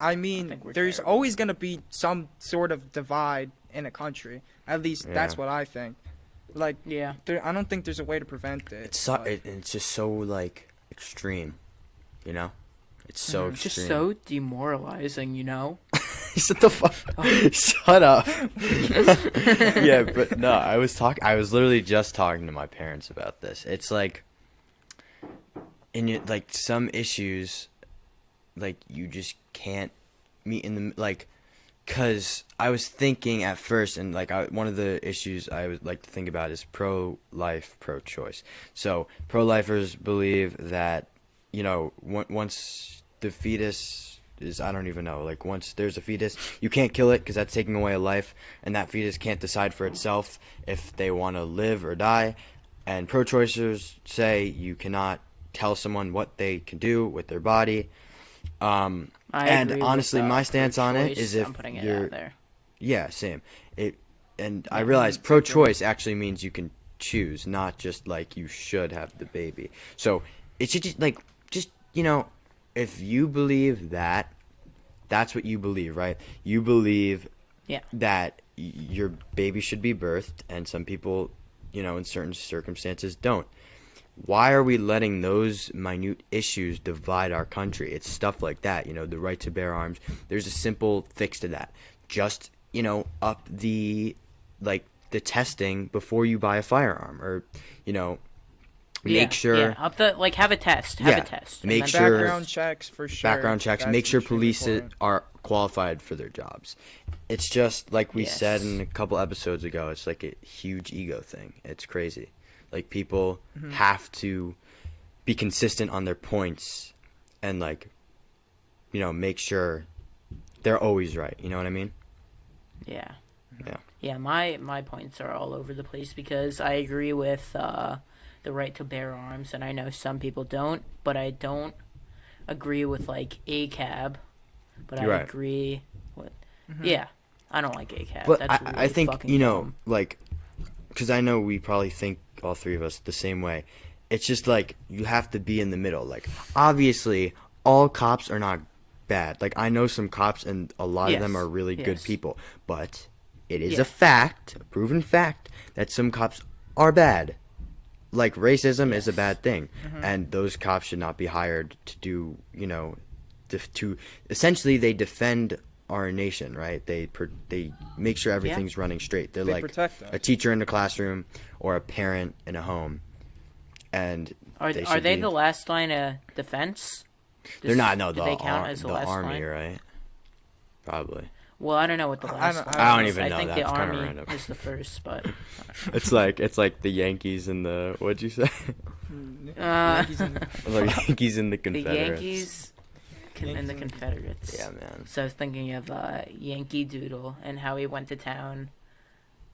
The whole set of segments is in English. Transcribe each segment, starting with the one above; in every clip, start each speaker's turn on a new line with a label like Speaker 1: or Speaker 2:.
Speaker 1: I mean, there's always going to be some sort of divide in a country. At least that's what I think. Like, I don't think there's a way to prevent it.
Speaker 2: It's just so, like, extreme, you know? It's so extreme.
Speaker 3: Just so demoralizing, you know?
Speaker 2: Shut the fuck. Shut up. Yeah, but no, I was literally just talking to my parents about this. It's like, like some issues, like you just can't meet in the like, cause I was thinking at first, and like one of the issues I would like to think about is pro-life, pro-choice. So pro-lifers believe that, you know, once the fetus is, I don't even know, like once there's a fetus, you can't kill it because that's taking away a life, and that fetus can't decide for itself if they want to live or die. And pro-choicers say you cannot tell someone what they can do with their body. And honestly, my stance on it is if you're, yeah, same. I realize pro-choice actually means you can choose, not just like you should have the baby. So it should just you know, if you believe that, that's what you believe, right? You believe that your baby should be birthed, and some people, you know, in certain circumstances don't. Why are we letting those minute issues divide our country? It's stuff like that, you know, the right to bear arms. There's a simple fix to that. Just, you know, up the testing before you buy a firearm, or, you know, make sure
Speaker 3: up the have a test. Have a test.
Speaker 2: Make sure
Speaker 1: background checks for sure.
Speaker 2: Background checks. Make sure police are qualified for their jobs. It's just like we said in a couple episodes ago. It's like a huge ego thing. It's crazy. Like people have to be consistent on their points, and like, you know, make sure they're always right. You know what I mean?
Speaker 3: Yeah. Yeah. My points are all over the place because I agree with the right to bear arms, and I know some people don't, but I don't agree with like ACAB, but I agree with I don't like ACAB.
Speaker 2: But
Speaker 3: that's really
Speaker 2: I think, you know,
Speaker 3: dumb.
Speaker 2: like, because I know we probably think, all three of us, the same way. It's just like you have to be in the middle. Like, obviously all cops are not bad. Like, I know some cops, and a lot of them are really good people, but it is a fact, a proven fact, that some cops are bad. Like, racism is a bad thing, and those cops should not be hired to do, you know, to essentially they defend our nation, right? They make sure everything's running straight. They're like a teacher in the classroom or a parent in a home. And
Speaker 3: are they the last line of defense?
Speaker 2: They're not. No,
Speaker 3: do they count as the last
Speaker 2: army,
Speaker 3: line?
Speaker 2: Right? Probably.
Speaker 3: Well, I don't know what the last line
Speaker 2: I don't even know.
Speaker 3: I think
Speaker 2: That's
Speaker 3: the Army
Speaker 2: random.
Speaker 3: is the first, but
Speaker 2: it's like the Yankees and the, what'd you say? Yankees and the Confederates.
Speaker 3: The Yankees and the Confederates.
Speaker 2: Yeah, man.
Speaker 3: So I was thinking of Yankee Doodle and how he went to town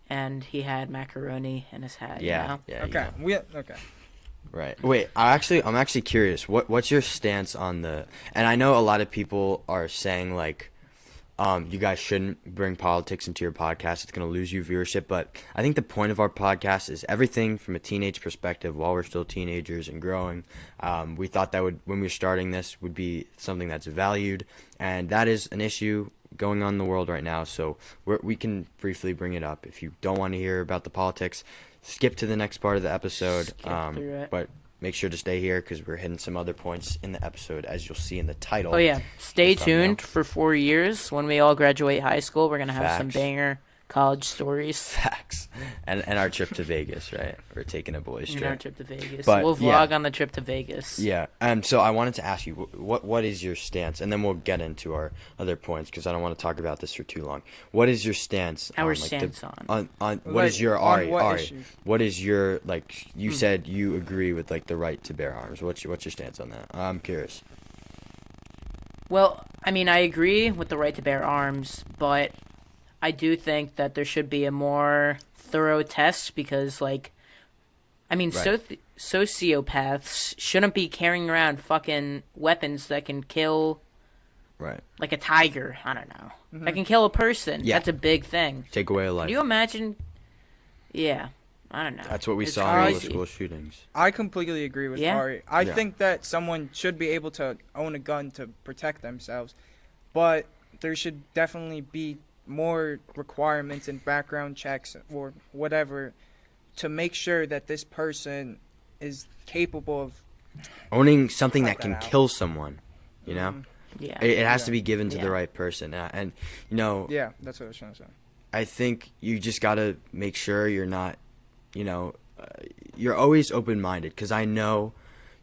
Speaker 3: and he had macaroni in his hat.
Speaker 2: Yeah.
Speaker 3: You know?
Speaker 1: Okay.
Speaker 2: Yeah.
Speaker 1: Okay.
Speaker 2: Right. Wait, I'm actually curious. What's your stance on the, and I know a lot of people are saying like, you guys shouldn't bring politics into your podcast. It's going to lose you viewership. But I think the point of our podcast is everything from a teenage perspective while we're still teenagers and growing. We thought that when we were starting this, would be something that's valued. And that is an issue going on in the world right now. So we can briefly bring it up. If you don't want to hear about the politics, skip to the next part of the episode. But make sure to stay here because we're hitting some other points in the episode, as you'll see in the title.
Speaker 3: Oh, yeah. Stay tuned for 4 years. When we all graduate high school, we're going to have some banger college stories.
Speaker 2: Facts. And our trip to Vegas, right? We're taking a boys' trip.
Speaker 3: Our trip to Vegas.
Speaker 2: But,
Speaker 3: we'll vlog on the trip to Vegas.
Speaker 2: Yeah. And so I wanted to ask you, what is your stance? And then we'll get into our other points because I don't want to talk about this for too long. What is your stance?
Speaker 3: Our
Speaker 2: on, like,
Speaker 3: stance
Speaker 2: on what is your Ari?
Speaker 1: Issue?
Speaker 2: What is your, like, you said you agree with, like, the right to bear arms. What's your stance on that? I'm curious.
Speaker 3: Well, I mean, I agree with the right to bear arms, but I do think that there should be a more thorough test because, like, I mean, sociopaths shouldn't be carrying around fucking weapons that can kill, like a tiger. I don't know. That can kill a person. Yeah. That's a big thing.
Speaker 2: Take away a life.
Speaker 3: Can you imagine? Yeah. I don't know.
Speaker 2: That's what we saw in all the school shootings.
Speaker 1: I completely agree with Ari. I think that someone should be able to own a gun to protect themselves. but there should definitely be more requirements and background checks or whatever to make sure that this person is capable of
Speaker 2: owning something that
Speaker 1: cut
Speaker 2: can
Speaker 1: that out.
Speaker 2: kill someone. You know,
Speaker 3: Yeah.
Speaker 2: it has to
Speaker 1: Yeah.
Speaker 2: be given to
Speaker 3: Yeah.
Speaker 2: the right person, and you know,
Speaker 1: Yeah, that's what I was trying to say.
Speaker 2: I think you just gotta make sure you're not, you know, you're always open minded. Because I know,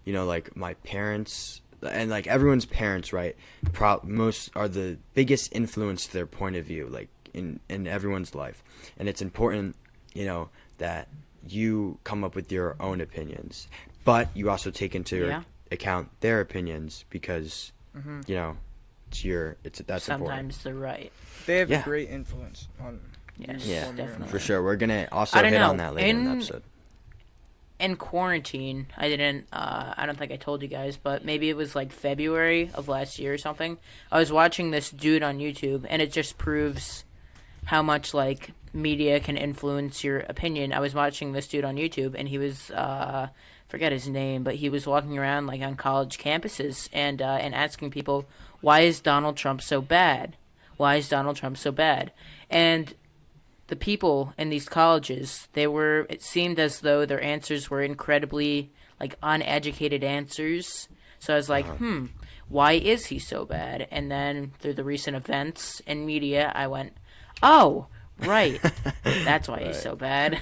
Speaker 2: you know, like my parents and like everyone's parents, right? Most are the biggest influence to their point of view, like in everyone's life, and it's important, you know, that you come up with your own opinions, but you also take into account their opinions because you know that's
Speaker 3: Sometimes
Speaker 2: important.
Speaker 3: they're right.
Speaker 1: They have
Speaker 2: Yeah.
Speaker 1: a great influence on
Speaker 3: Yes,
Speaker 1: you
Speaker 2: Yeah,
Speaker 1: forming your
Speaker 3: definitely.
Speaker 2: for sure. We're gonna also
Speaker 3: I don't
Speaker 2: hit
Speaker 3: know.
Speaker 2: on that later in the
Speaker 3: In-
Speaker 2: episode.
Speaker 3: In quarantine, I don't think I told you guys, but maybe it was like February of last year or something. I was watching this dude on YouTube, and it just proves how much like media can influence your opinion. I was watching this dude on YouTube, and he was forget his name, but he was walking around like on college campuses and asking people, why is Donald Trump so bad? Why is Donald Trump so bad? And the people in these colleges, it seemed as though their answers were incredibly like uneducated answers. So I was like, why is he so bad? And then through the recent events and media, I went, oh, right. That's why he's so bad.